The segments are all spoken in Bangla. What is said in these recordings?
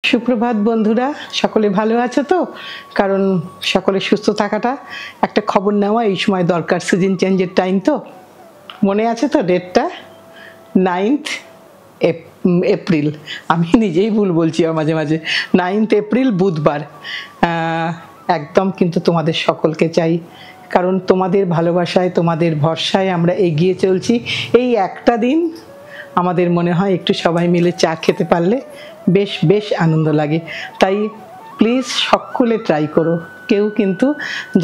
সুপ্রভাত বন্ধুরা, সকলে ভালো আছো তো? কারণ সকলে সুস্থ থাকাটা একটা খবর নেওয়া এই সময় দরকার, সিজন চেঞ্জের টাইম তো। মনে আছে তো ডেটটা? 9th April. আমি নিজেই ভুল বলছি মাঝে মাঝে। 9th এপ্রিল বুধবার। একদম কিন্তু তোমাদের সকলকে চাই, কারণ তোমাদের ভালোবাসায়, তোমাদের ভরসায় আমরা এগিয়ে চলছি। এই একটা দিন আমাদের মনে হয় একটু সবাই মিলে চা খেতে পারলে বেশ বেশ আনন্দ লাগে। তাই প্লিজ সকলে ট্রাই করো। কেউ কিন্তু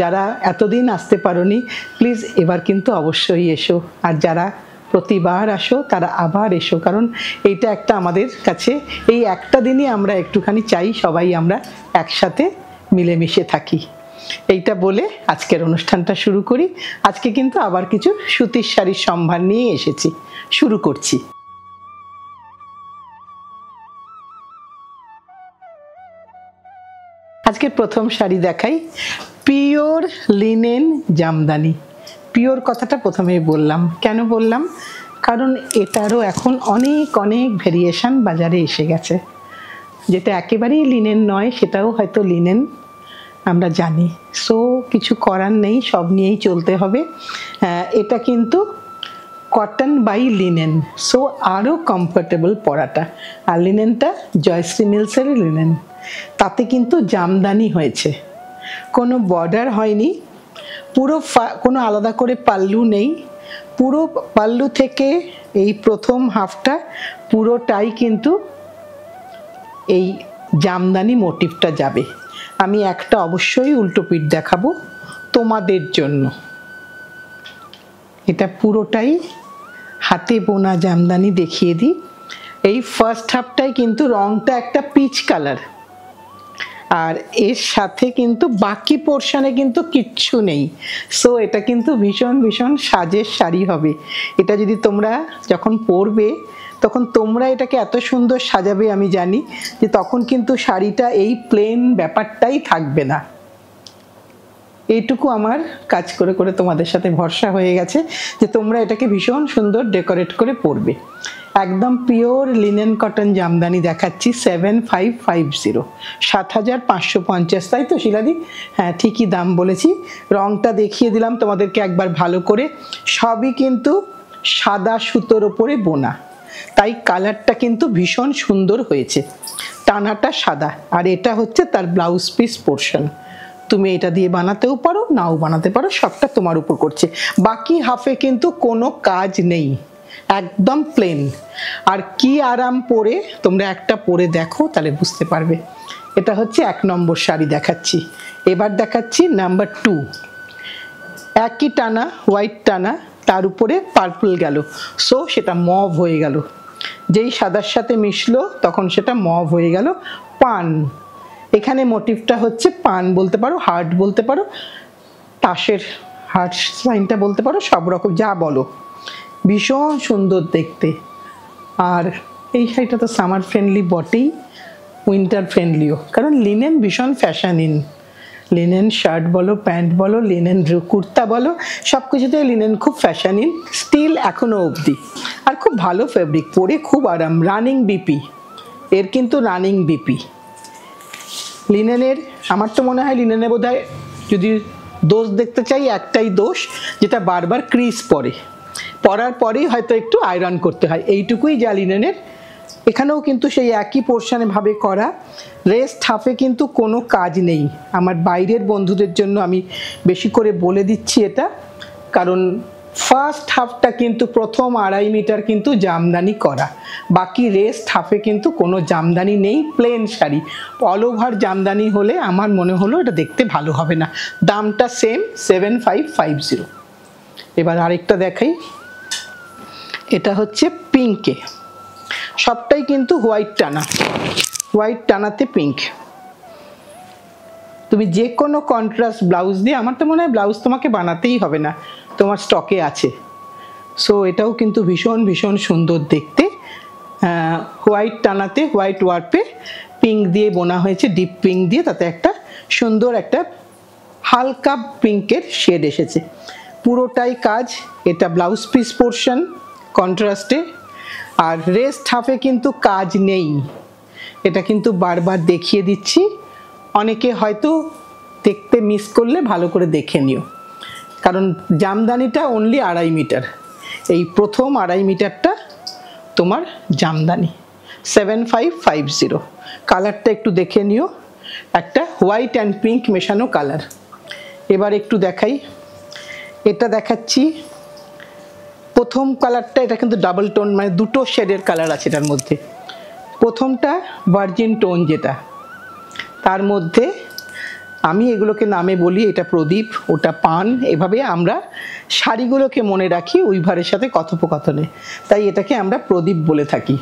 যারা এতদিন আসতে পারোনি, প্লিজ এবার কিন্তু অবশ্যই এসো। আর যারা প্রতিবার আসো তারা আবার এসো, কারণ এইটা একটা আমাদের কাছে এই একটা দিনই আমরা একটুখানি চাই সবাই আমরা একসাথে মিলেমিশে থাকি। এইটা বলে আজকের অনুষ্ঠানটা শুরু করি। আজকে কিন্তু আবার কিছু সুতির শাড়ির সম্ভার নিয়ে এসেছি, শুরু করছি। আজকের প্রথম শাড়ি দেখাই, পিওর লিনেন জামদানি। পিওর কথাটা প্রথমেই বললাম, কেন বললাম? কারণ এটারও এখন অনেক অনেক ভেরিয়েশন বাজারে এসে গেছে। যেটা একেবারেই লিনেন নয় সেটাও হয়তো লিনেন, আমরা জানি। সো কিছু করার নেই, সব নিয়েই চলতে হবে। এটা কিন্তু কটন বাই লিনেন, সো আরও কমফোর্টেবল পরাটা। আর লিনেনটা জয়শ্রী মিলসের লিনেন, তাতে কিন্তু জামদানি হয়েছে, কোনো বর্ডার হয়নি, পুরো কোনো আলাদা করে পাল্লু নেই। পুরো পাল্লু থেকে এই প্রথম হাফটা পুরোটাই কিন্তু এই জামদানি মোটিভটা যাবে। আমি একটা অবশ্যই উল্টো পিঠ দেখাবো তোমাদের জন্য। এটা পুরোটাই হাতে বোনা জামদানি দেখিয়ে দিই। এই ফার্স্ট হাফটাই কিন্তু রংটা একটা পিচ কালার, আর এর সাথে কিন্তু বাকি পোর্শনে কিন্তু কিচ্ছু নেই। সো এটা কিন্তু ভীষণ ভীষণ সাজের শাড়ি হবে। এটা যদি তোমরা যখন পরবে তখন তোমরা এটাকে এত সুন্দর সাজাবে, আমি জানি যে তখন কিন্তু শাড়িটা এই প্লেন ব্যাপারটাই থাকবে না। এইটুকু আমার কাজ করে করে তোমাদের সাথে ভরসা হয়ে গেছে যে তোমরা এটাকে ভীষণ সুন্দর ডেকোরেট করে পরবে। একদম পিওর লিনেন কটন জামদানি দেখাচ্ছি, 7550, 7550। তাই তো শিলাদি? হ্যাঁ, ঠিকই দাম বলেছি। রংটা দেখিয়ে দিলাম তোমাদেরকে একবার ভালো করে। সবই কিন্তু সাদা সুতোর ওপরে বোনা, তাই কালারটা কিন্তু ভীষণ সুন্দর হয়েছে। টানাটা সাদা, আর এটা হচ্ছে তার ব্লাউজ পিস পোর্শন। তুমি এটা দিয়ে বানাতেও পারো, নাও বানাতে পারো, সবটা তোমার উপর করছে। বাকি হাফে কিন্তু কোনো কাজ নেই, একদম প্লেন। আর কি আরাম পরে, তোমরা একটা পরে দেখো তাহলে বুঝতে পারবে। এটা হচ্ছে 1 নম্বর শাড়ি দেখাচ্ছি। এবার দেখাচ্ছি নাম্বার 2। একই টানা, হোয়াইট টানা, তার উপরে পার্পল গেল, সো সেটা মভ হয়ে গেল। যেই সাদার সাথে মিশলো তখন সেটা মভ হয়ে গেল। পান, এখানে মোটিভটা হচ্ছে পান বলতে পারো, হার্ট বলতে পারো, তাসের হার্ট সাইনটা বলতে পারো, সব রকম যা বলো। ভীষণ সুন্দর দেখতে। আর এই শাড়িটা তো সামার ফ্রেন্ডলি বটেই, উইন্টার ফ্রেন্ডলিও, কারণ লিনেন ভীষণ ফ্যাশন ইন। লিনেন শার্ট বলো, প্যান্ট বলো, লিনেন কুর্তা বলো, সব কিছুতে লিনেন খুব ফ্যাশন ইন, স্টিল এখনো অবধি। আর খুব ভালো ফেব্রিক, পরে খুব আরাম। রানিং বিপি, এর কিন্তু রানিং বিপি লিনেনের। আমার তো মনে হয় লিনেনে বোধহয় যদি দোষ দেখতে চাই, একটাই দোষ, যেটা বারবার ক্রিজ পরে, পরার পরেই হয়তো একটু আয়রন করতে হয়, এইটুকুই যা লিনেনের। এখানেও কিন্তু সেই একই পোর্শনে ভাবে করা। রেস্ট হাফে কিন্তু কোনো কাজ নেই। আমার বাইরের বন্ধুদের জন্য আমি বেশি করে বলে দিচ্ছি এটা, কারণ ফার্স্ট হাফটা কিন্তু প্রথম 2.5 মিটার কিন্তু জামদানি করা, বাকি রেস্ট হাফে কিন্তু কোনো জামদানি নেই, প্লেন শাড়ি। অল ওভার জামদানি হলে আমার মনে হলো এটা দেখতে ভালো হবে না। দামটা সেম, 7550। এবার আরেকটা দেখাই, এটা হচ্ছে পিঙ্কে। সবটাই কিন্তু হোয়াইট টানা, হোয়াইট টানাতে পিঙ্ক। তুমি যে কোনো কন্ট্রাস্ট ব্লাউজ দিয়ে, আমার তো মনে হয় ব্লাউজ তোমাকে বানাতেই হবে না, তোমার স্টকে আছে। সো এটাও কিন্তু ভীষণ ভীষণ সুন্দর দেখতে। হোয়াইট টানাতে, হোয়াইট ওয়ার্পে পিঙ্ক দিয়ে বোনা হয়েছে, ডিপ পিঙ্ক দিয়ে, তাতে একটা সুন্দর একটা হালকা পিঙ্কের শেড এসেছে। পুরোটাই কাজ। এটা ব্লাউজ পিস পোর্শন কন্ট্রাস্টে, আর রেস্ট হাফে কিন্তু কাজ নেই। এটা কিন্তু বারবার দেখিয়ে দিচ্ছি, অনেকে হয়তো দেখতে মিস করলে ভালো করে দেখে নিও, কারণ জামদানিটা অনলি 2.5 মিটার। এই প্রথম 2.5 মিটারটা তোমার জামদানি 7550। কালারটা একটু দেখে নিও, একটা হোয়াইট অ্যান্ড পিঙ্ক মেশানো কালার। এবার একটু দেখাই, এটা দেখাচ্ছি প্রথম কালারটা, এটা কিন্তু ডাবল টোন, মানে দুটো শেডের কালার আছে এটার মধ্যে। প্রথমটা ভার্জিন টোন, যেটা তার মধ্যে আমি এগুলোকে নামে বলি, এটা প্রদীপ, ওটা পান, এভাবে আমরা শাড়িগুলোকে মনে রাখি উইভারের সাথে কথোপকথনে, তাই এটাকে আমরা প্রদীপ বলে থাকি।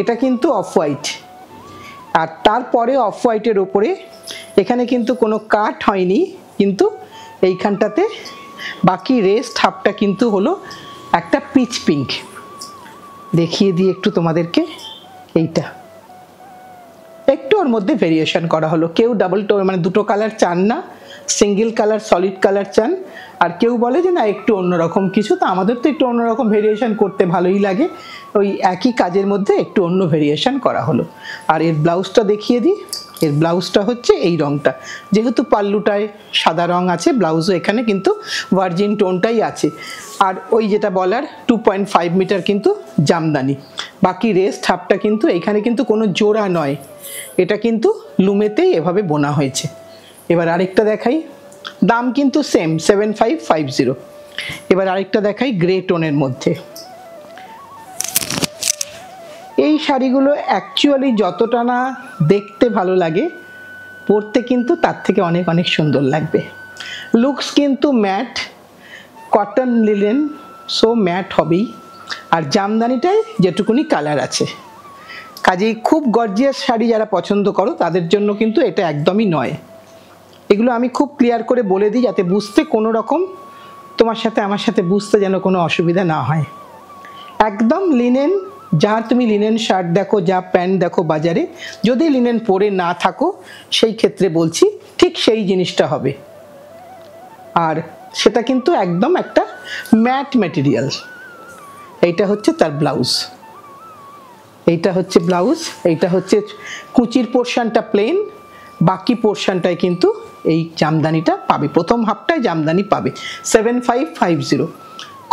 এটা কিন্তু অফ হোয়াইট, আর তারপরে অফ হোয়াইটের ওপরে এখানে কিন্তু কোনো কাট হয়নি, কিন্তু এইখানটাতে বাকি রেস্ট হাফটা কিন্তু হলো একটা পিচ পিঙ্ক। দেখিয়ে দিই একটু তোমাদেরকে, এইটা একটু ওর মধ্যে ভেরিয়েশন করা হলো। কেউ ডাবল টোন মানে দুটো কালার চান না, সিঙ্গেল কালার সলিড কালার চান, আর কেউ বলে যে না একটু অন্যরকম কিছু, তো আমাদের তো একটু অন্যরকম ভেরিয়েশন করতে ভালোই লাগে, ওই একই কাজের মধ্যে একটু অন্য ভেরিয়েশন করা হলো। আর এর ব্লাউজটা দেখিয়ে দিই, এর ব্লাউজটা হচ্ছে এই রঙটা, যেহেতু পাল্লুটায় সাদা রং আছে, ব্লাউজও এখানে কিন্তু ভার্জিন টোনটাই আছে। আর ওই যেটা বলার 2.5 মিটার কিন্তু জামদানি, বাকি রেস্ট হাফটা কিন্তু এখানে কিন্তু কোনো জোড়া নয়, এটা কিন্তু লুমেতেই এভাবে বোনা হয়েছে। এবার আরেকটা দেখাই, দাম কিন্তু সেম 7550। এবার আরেকটা দেখাই গ্রে টোনের মধ্যে। এই শাড়িগুলো অ্যাকচুয়ালি যতটা না দেখতে ভালো লাগে, পরতে কিন্তু তার থেকে অনেক অনেক সুন্দর লাগবে। লুকস কিন্তু matte, cotton linen, so matte হবেই। আর জামদানিটায় যেটুকুনি কালার আছে, কাজেই খুব গর্জিয়াস শাড়ি যারা পছন্দ করো তাদের জন্য কিন্তু এটা একদমই নয়। এগুলো আমি খুব ক্লিয়ার করে বলে দিই, যাতে বুঝতে কোনো রকম তোমার সাথে আমার সাথে বুঝতে যেন কোনো অসুবিধা না হয়। একদম লিনেন, যা তুমি লিনেন শার্ট দেখো, যা প্যান্ট দেখো বাজারে, যদি লিনেন পরে না থাকো সেই ক্ষেত্রে বলছি ঠিক সেই জিনিসটা হবে। আর সেটা কিন্তু একদম একটা ম্যাট ম্যাটেরিয়াল। এইটা হচ্ছে তার ব্লাউজ, এইটা হচ্ছে ব্লাউজ, এইটা হচ্ছে কুচির পোর্শনটা প্লেন, বাকি পোর্শনটায় কিন্তু এই জামদানিটা পাবে, প্রথম হাফটায় জামদানি পাবে 7550।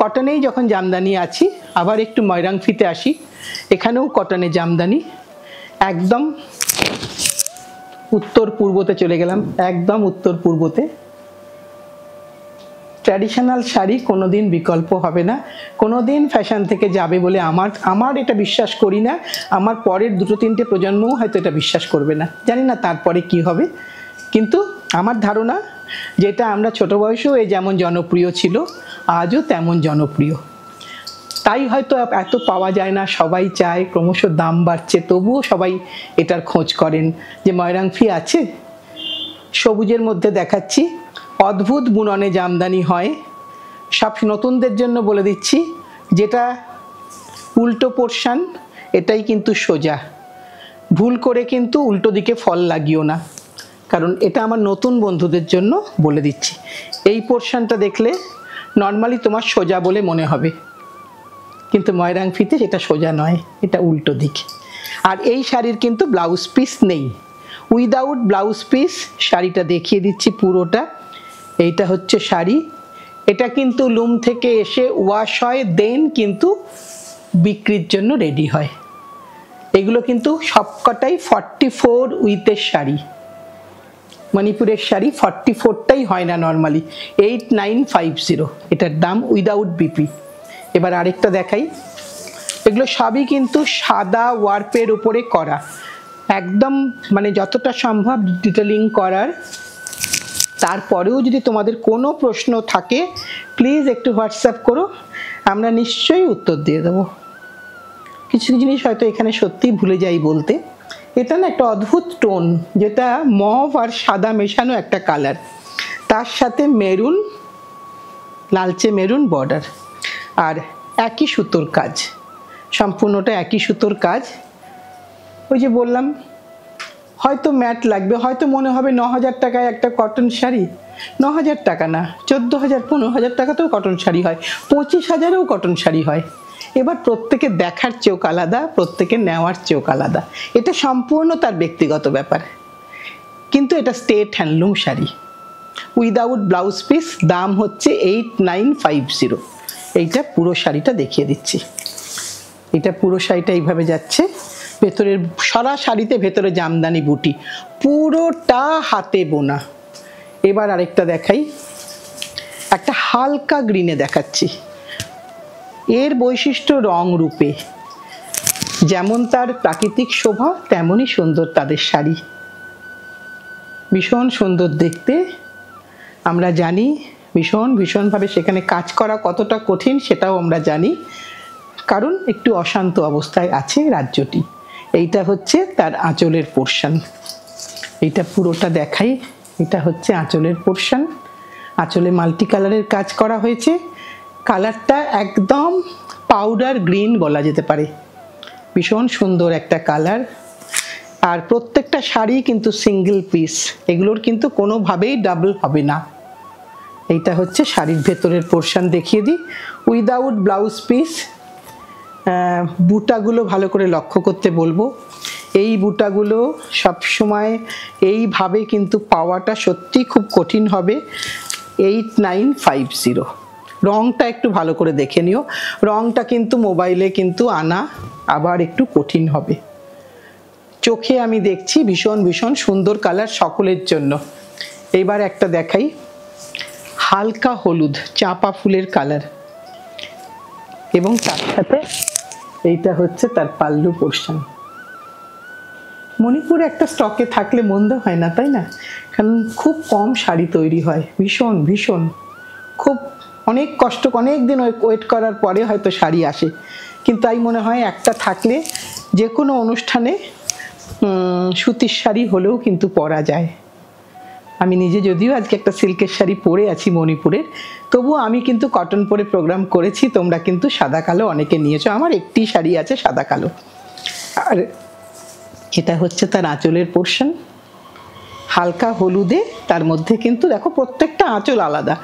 কটনেই যখন জামদানি আছি, আবার একটু ময়রাংফিতে আসি, এখানেও কটনে জামদানি, একদম উত্তর পূর্বতে চলে গেলাম, একদম উত্তর পূর্বতে। ট্র্যাডিশনাল শাড়ি কোনোদিন বিকল্প হবে না, কোনোদিন ফ্যাশন থেকে যাবে বলে আমার এটা বিশ্বাস করি না, আমার পরের 2-3টে প্রজন্মও হয়তো এটা বিশ্বাস করবে না, জানি না তারপরে কি হবে, কিন্তু আমার ধারণা যেটা আমরা ছোট বয়সেও যেমন জনপ্রিয় ছিল, আজও তেমন জনপ্রিয়। তাই হয়তো এত পাওয়া যায় না, সবাই চায়, ক্রমশ দাম বাড়ছে, তবুও সবাই এটার খোঁজ করেন যে ময়রাংফি আছে। সবুজের মধ্যে দেখাচ্ছি, অদ্ভুত বুননে জামদানি হয়। সব নতুনদের জন্য বলে দিচ্ছি, যেটা উল্টো পোর্শন এটাই কিন্তু সোজা, ভুল করে কিন্তু উল্টো দিকে ফল লাগিও না, কারণ এটা আমার নতুন বন্ধুদের জন্য বলে দিচ্ছি। এই পোর্শনটা দেখলে নর্মালি তোমার সোজা বলে মনে হবে, কিন্তু ময়রাংফিতে সেটা সোজা নয়, এটা উল্টো দিক। আর এই শাড়ির কিন্তু ব্লাউজ পিস নেই, উইদাউট ব্লাউজ পিস শাড়িটা দেখিয়ে দিচ্ছি পুরোটা। এইটা হচ্ছে শাড়ি, এটা কিন্তু লুম থেকে এসে ওয়াশ হয়, দেন কিন্তু বিক্রির জন্য রেডি হয়। এগুলো কিন্তু সবকটাই 44 উইথের শাড়ি, মণিপুরের শাড়ি 44টাই হয় না নর্মালি, 8950 এটার দাম উইদাউট বিপি। এবার আরেকটা দেখাই, এগুলো সবই কিন্তু সাদা ওয়ার্পের উপরে করা, একদম মানে যতটা সম্ভব ডিটেলিং করার। তারপরেও যদি তোমাদের কোনো প্রশ্ন থাকে প্লিজ একটু হোয়াটসঅ্যাপ করো, আমরা নিশ্চয়ই উত্তর দিয়ে দেবো। কিছু জিনিস হয়তো এখানে সত্যিই ভুলে যাই বলতে। এটা না একটা অদ্ভুত টোন, যেটা মভ আর সাদা মেশানো একটা কালার, তার সাথে মেরুন, লালচে মেরুন বর্ডার, আর একই সুতোর কাজ, সম্পূর্ণটা একই সুতোর কাজ। ওই যে বললাম হয়তো ম্যাট লাগবে, হয়তো মনে হবে 9000 টাকায় একটা কটন শাড়ি, 9000 টাকা না, 14000 15000 টাকাতেও কটন শাড়ি হয়, 25000এও কটন শাড়ি হয়। এবার প্রত্যেকে দেখার চোখ আলাদা, প্রত্যেকে নেওয়ার চোখ আলাদা, এটা সম্পূর্ণ তার ব্যক্তিগত ব্যাপার। কিন্তু এটা state handloom sari without blouse piece, দাম হচ্ছে 8950। এইটা পুরো শাড়িটা দেখিয়ে দিচ্ছি। এটা পুরো শাড়িটা এইভাবে যাচ্ছে, ভেতরের সারা শাড়িতে ভেতরে জামদানি বুটি, পুরোটা হাতে বোনা। এবার আরেকটা দেখাই, একটা হালকা গ্রিনে দেখাচ্ছি। এর বৈশিষ্ট্য রং রূপে, যেমন তার প্রাকৃতিক শোভা তেমনই সুন্দর তাদের শাড়ি, ভীষণ সুন্দর দেখতে। আমরা জানি ভীষণভাবে সেখানে কাজ করা কতটা কঠিন সেটাও আমরা জানি, কারণ একটু অশান্ত অবস্থায় আছে রাজ্যটি। এইটা হচ্ছে তার আঁচলের পোর্শন, এইটা পুরোটা দেখাই। এটা হচ্ছে আঁচলের পোর্শন, আঁচলে মাল্টি কালারের কাজ করা হয়েছে। কালারটা একদম পাউডার গ্রিন বলা যেতে পারে, ভীষণ সুন্দর একটা কালার। আর প্রত্যেকটা শাড়ি কিন্তু সিঙ্গেল পিস, এগুলোর কিন্তু কোনোভাবেই ডাবল হবে না। এইটা হচ্ছে শাড়ির ভেতরের পোর্শন দেখিয়ে দিই, উইদাউট ব্লাউজ পিস। বুটাগুলো ভালো করে লক্ষ্য করতে বলবো, এই বুটাগুলো সবসময় এইভাবে কিন্তু পাওয়াটা সত্যি খুব কঠিন হবে। 8950। রংটা একটু ভালো করে দেখে নিও, রংটা কিন্তু মোবাইলে কিন্তু আনা আবার একটু কঠিন হবে। চোখে আমি দেখছি ভীষণ সুন্দর কালার সকলের জন্য। এইবার একটা দেখাই, হালকা হলুদ চাঁপা ফুলের কালার, এবং তার সাথে এইটা হচ্ছে তার পাল্লু পোর্শন। মণিপুর একটা স্টকে থাকলে মন্দ হয় না, তাই না? কারণ খুব কম শাড়ি তৈরি হয়, ভীষণ খুব অনেক কষ্ট, অনেক দিন ওয়েট করার পরে হয়তো শাড়ি আসে। কিন্তু তাই মনে হয় একটা থাকলে যে কোনো অনুষ্ঠানে সুতির শাড়ি হলেও কিন্তু পরা যায়। আমি নিজে যদিও আজকে একটা সিল্কের শাড়ি পরে আছি মণিপুরের, তবুও আমি কিন্তু কটন পরে প্রোগ্রাম করেছি। তোমরা কিন্তু সাদা কালো অনেকে নিয়েছো, আমার একটি শাড়ি আছে সাদা কালো। আর এটা হচ্ছে তার আঁচলের পোর্শন, হালকা হলুদে, তার মধ্যে কিন্তু দেখো প্রত্যেকটা আঁচল আলাদা,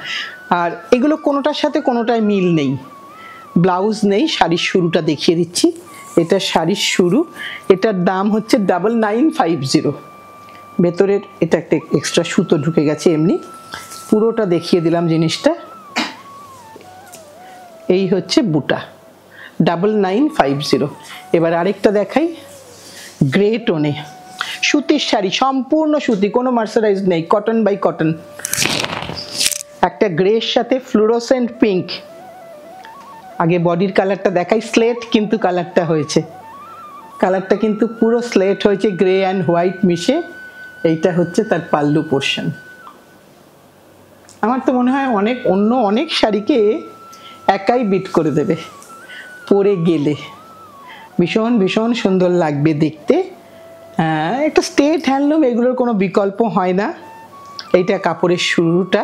আর এগুলো কোনোটার সাথে কোনোটায় মিল নেই, ব্লাউজ নেই। শাড়ির শুরুটা দেখিয়ে দিচ্ছি, এটা শাড়ির শুরু। এটার দাম হচ্ছে 9950। ভেতরের এটা একটা এক্সট্রা সুতো ঢুকে গেছে, এমনি পুরোটা দেখিয়ে দিলাম জিনিসটা। এই হচ্ছে বুটা, 9950। এবার আরেকটা দেখাই, গ্রে টোনে সুতির শাড়ি, সম্পূর্ণ সুতি, কোনো মার্সারাইজ নেই, কটন বাই কটন। একটা গ্রের সাথে ফ্লুরোসেন্ট পিঙ্ক। আগে বডির কালারটা দেখাই, স্লেট কিন্তু কালারটা হয়েছে, কালারটা কিন্তু পুরো স্লেট হয়েছে, গ্রে অ্যান্ড হোয়াইট মিশে। এইটা হচ্ছে তার পাল্লু পোর্শন। আমার তো মনে হয় অনেক শাড়িকে একাই বিট করে দেবে পরে গেলে, ভীষণ সুন্দর লাগবে দেখতে। একটা স্টেট হ্যান্ডলুম, এগুলোর কোনো বিকল্প হয় না। এইটা কাপড়ের শুরুটা,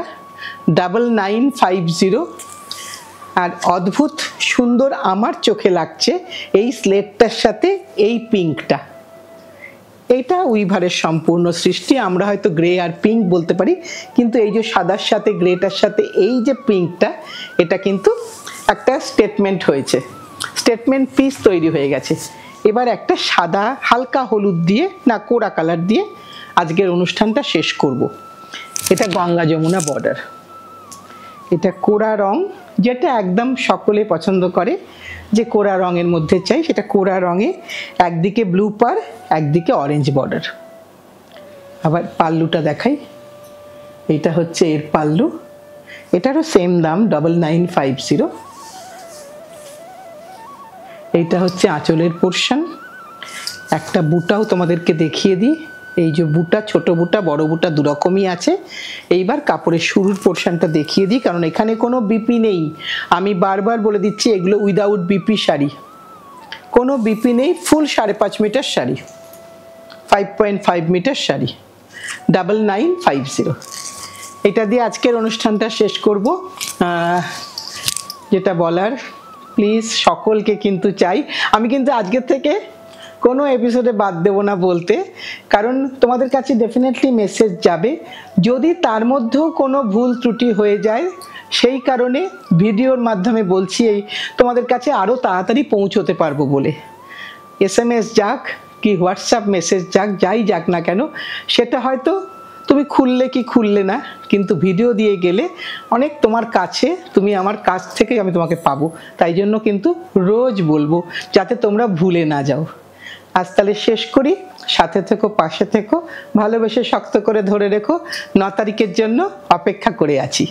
9950। আর অদ্ভুত সুন্দর আমার চোখে লাগছে এই স্লেটটার সাথে এই পিঙ্কটা, এটা উইভারের সম্পূর্ণ সৃষ্টি। আমরা হয়তো গ্রে আর পিঙ্ক বলতে পারি, কিন্তু এই যে সাদার সাথে গ্রেটার সাথে এই যে পিঙ্কটা, এটা কিন্তু একটা স্টেটমেন্ট হয়েছে, স্টেটমেন্ট পিস তৈরি হয়ে গেছে। এবার একটা সাদা হালকা হলুদ দিয়ে, না কোরা কালার দিয়ে আজকের অনুষ্ঠানটা শেষ করব। এটা গঙ্গা যমুনা বর্ডার, এটা কোরা রং, যেটা একদম সকলে পছন্দ করে, যে কোরা রঙের মধ্যে চাই, সেটা কোরা রঙে একদিকে ব্লু পার, একদিকে অরেঞ্জ বর্ডার। আবার পাল্লুটা দেখাই, এইটা হচ্ছে এর পাল্লু, এটারও সেম দাম 9950। এইটা হচ্ছে আঁচলের পোর্শন। একটা বুটাও তোমাদেরকে দেখিয়ে দিই, এই যে বুটা, ছোট বুটা বড় বুটা দুরকমই আছে। এইবার কাপড়ের শুরুর পোর্শনটা দেখিয়ে দিই, কারণ এখানে কোনো বিপি নেই। আমি বারবার বলে দিচ্ছি, এগুলো উইদাউট বিপি শাড়ি, কোনো বিপি নেই। ফুল 5.5 মিটার শাড়ি, 5.5 মিটার শাড়ি, 9950। এটা দিয়ে আজকের অনুষ্ঠানটা শেষ করব। যেটা বলার, প্লিজ সকলকে কিন্তু চাই, আমি কিন্তু আজকের থেকে কোনো এপিসোডে বাদ দেবো না বলতে, কারণ তোমাদের কাছে ডেফিনেটলি মেসেজ যাবে। যদি তার মধ্যেও কোনো ভুল ত্রুটি হয়ে যায়, সেই কারণে ভিডিওর মাধ্যমে বলছি, এই তোমাদের কাছে আরও তাড়াতাড়ি পৌঁছতে পারবো বলে। SMS যাক কি হোয়াটসঅ্যাপ মেসেজ যাক, যাই যাক না কেন, সেটা হয়তো তুমি খুললে কি খুললে না, কিন্তু ভিডিও দিয়ে গেলে অনেক তোমার কাছে, তুমি আমার কাছ থেকে আমি তোমাকে পাবো। তাই জন্য কিন্তু রোজ বলবো, যাতে তোমরা ভুলে না যাও। আজ তাহলে শেষ করি। সাথে থেকো, পাশে থেকো, ভালোবেসে শক্ত করে ধরে রেখো। 9 তারিখের জন্য অপেক্ষা করে আছি।